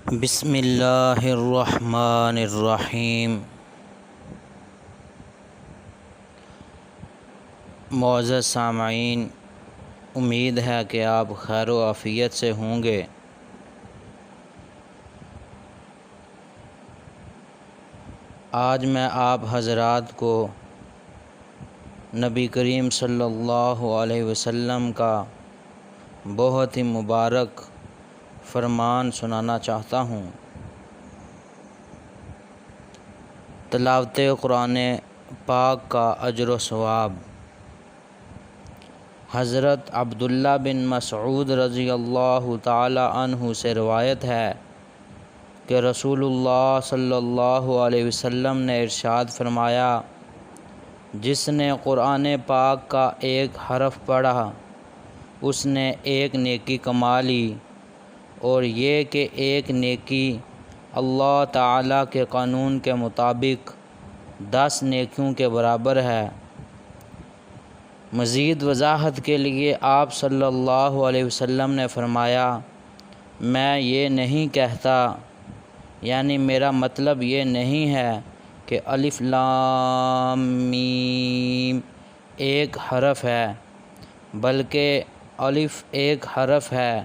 بسم اللہ الرحمن الرحیم۔ معزز سامعین، امید ہے کہ آپ خیر و عافیت سے ہوں گے۔ آج میں آپ حضرات کو نبی کریم صلی اللہ علیہ وسلم کا بہت ہی مبارک فرمان سنانا چاہتا ہوں۔ تلاوت قرآن پاک کا اجر و ثواب۔ حضرت عبداللہ بن مسعود رضی اللہ تعالی عنہ سے روایت ہے کہ رسول اللہ صلی اللہ علیہ وسلم نے ارشاد فرمایا، جس نے قرآن پاک کا ایک حرف پڑھا اس نے ایک نیکی کما لی، اور یہ کہ ایک نیکی اللہ تعالیٰ کے قانون کے مطابق 10 نیکیوں کے برابر ہے۔ مزید وضاحت کے لیے آپ صلی اللہ علیہ وسلم نے فرمایا، میں یہ نہیں کہتا، یعنی میرا مطلب یہ نہیں ہے کہ الف لام میم ایک حرف ہے، بلکہ الف ایک حرف ہے،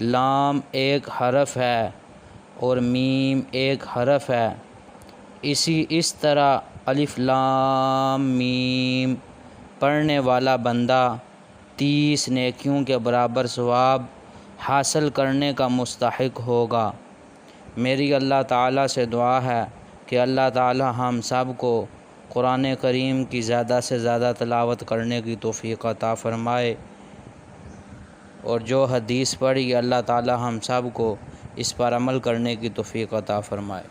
لام ایک حرف ہے اور میم ایک حرف ہے۔ اس طرح الف لام میم پڑھنے والا بندہ 30 نیکیوں کے برابر ثواب حاصل کرنے کا مستحق ہوگا۔ میری اللہ تعالیٰ سے دعا ہے کہ اللہ تعالیٰ ہم سب کو قرآن کریم کی زیادہ سے زیادہ تلاوت کرنے کی توفیق عطا فرمائے، اور جو حدیث پڑھی اللہ تعالیٰ ہم سب کو اس پر عمل کرنے کی توفیق عطا فرمائے۔